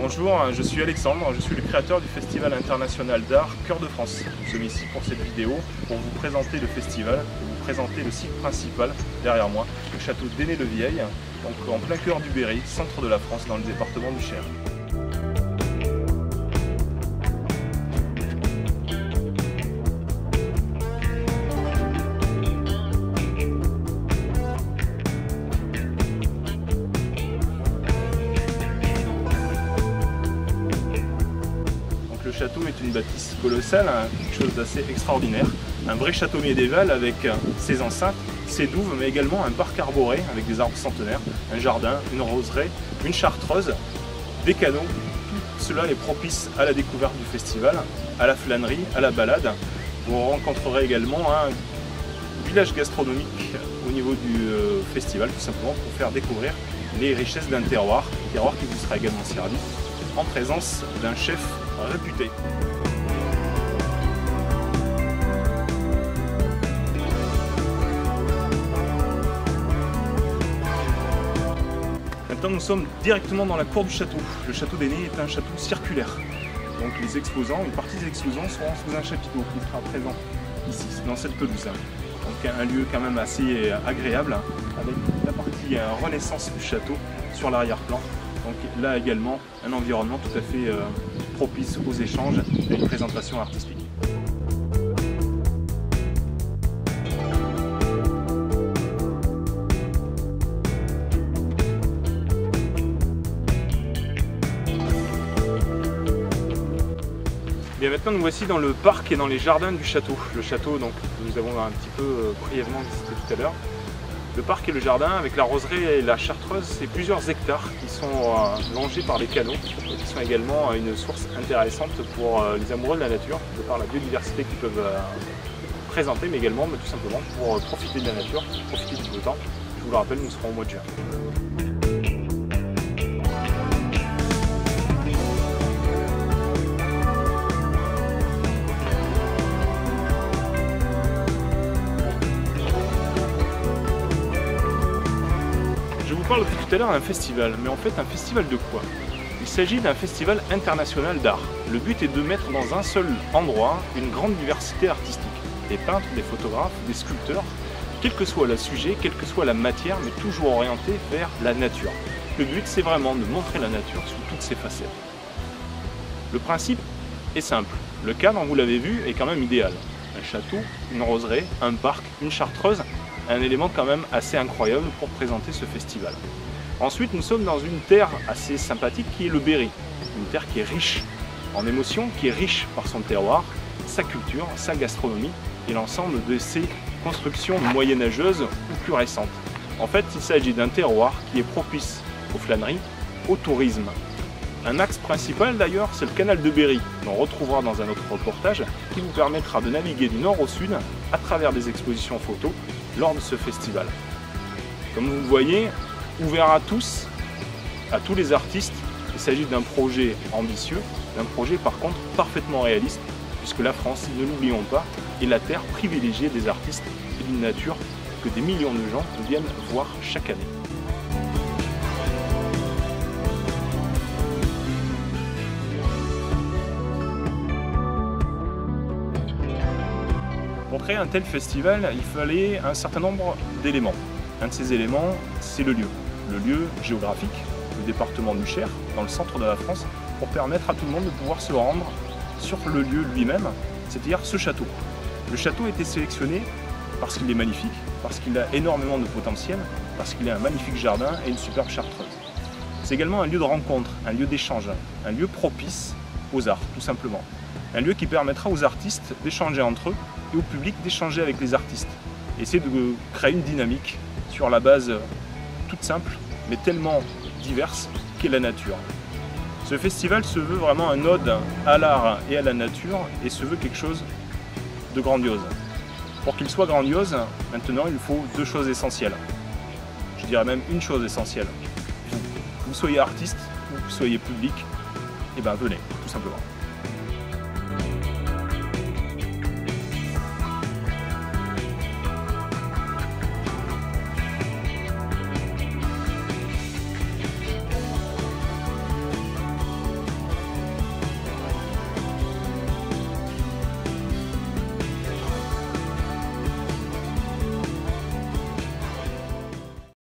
Bonjour, je suis Alexandre, je suis le créateur du Festival international d'art Cœur de France. Nous sommes ici pour cette vidéo pour vous présenter le festival, et vous présenter le site principal derrière moi, le château d'Ainay-le-Vieil, donc en plein cœur du Berry, centre de la France, dans le département du Cher. Le château est une bâtisse colossale, quelque chose d'assez extraordinaire. Un vrai château médiéval avec ses enceintes, ses douves, mais également un parc arboré avec des arbres centenaires, un jardin, une roseraie, une chartreuse, des canaux. Tout cela est propice à la découverte du festival, à la flânerie, à la balade. Vous rencontrerez également un village gastronomique au niveau du festival, tout simplement pour faire découvrir les richesses d'un terroir qui vous sera également servi en présence d'un chef réputé. Maintenant nous sommes directement dans la cour du château. Le château d'Ainay est un château circulaire. Donc les exposants, une partie des exposants seront sous un chapiteau qui sera présent ici, dans cette pelouse. Donc un lieu quand même assez agréable avec la partie renaissance du château sur l'arrière-plan. Donc là également, un environnement tout à fait propice aux échanges et à une présentation artistique. Bien, maintenant nous voici dans le parc et dans les jardins du château. Le château, donc, nous avons un petit peu brièvement visité tout à l'heure. Le parc et le jardin, avec la roseraie et la chartreuse, c'est plusieurs hectares qui sont longés par les canaux et qui sont également une source intéressante pour les amoureux de la nature, de par la biodiversité qu'ils peuvent présenter, mais également tout simplement pour profiter de la nature, profiter du beau temps. Je vous le rappelle, nous serons au mois de juin. Je vous parle depuis tout à l'heure d'un festival, mais en fait un festival de quoi? Il s'agit d'un festival international d'art. Le but est de mettre dans un seul endroit une grande diversité artistique. Des peintres, des photographes, des sculpteurs, quel que soit le sujet, quelle que soit la matière, mais toujours orienté vers la nature. Le but c'est vraiment de montrer la nature sous toutes ses facettes. Le principe est simple. Le cadre, vous l'avez vu, est quand même idéal. Un château, une roseraie, un parc, une chartreuse, un élément quand même assez incroyable pour présenter ce festival. Ensuite, nous sommes dans une terre assez sympathique qui est le Berry. Une terre qui est riche en émotions, qui est riche par son terroir, sa culture, sa gastronomie et l'ensemble de ses constructions moyenâgeuses ou plus récentes. En fait, il s'agit d'un terroir qui est propice aux flâneries, au tourisme. Un axe principal d'ailleurs, c'est le canal de Berry, qu'on retrouvera dans un autre reportage, qui vous permettra de naviguer du nord au sud à travers des expositions photos lors de ce festival. Comme vous le voyez, ouvert à tous les artistes, il s'agit d'un projet ambitieux, d'un projet par contre parfaitement réaliste, puisque la France, ne l'oublions pas, est la terre privilégiée des artistes et d'une nature que des millions de gens viennent voir chaque année. Pour créer un tel festival, il fallait un certain nombre d'éléments. Un de ces éléments, c'est le lieu géographique, le département du Cher, dans le centre de la France, pour permettre à tout le monde de pouvoir se rendre sur le lieu lui-même, c'est-à-dire ce château. Le château a été sélectionné parce qu'il est magnifique, parce qu'il a énormément de potentiel, parce qu'il a un magnifique jardin et une superbe chartreuse. C'est également un lieu de rencontre, un lieu d'échange, un lieu propice aux arts, tout simplement. Un lieu qui permettra aux artistes d'échanger entre eux et au public d'échanger avec les artistes. Essayer de créer une dynamique sur la base toute simple, mais tellement diverse qu'est la nature. Ce festival se veut vraiment un ode à l'art et à la nature et se veut quelque chose de grandiose. Pour qu'il soit grandiose, maintenant il faut deux choses essentielles. Je dirais même une chose essentielle. Vous soyez artiste ou vous soyez public, et ben venez, tout simplement.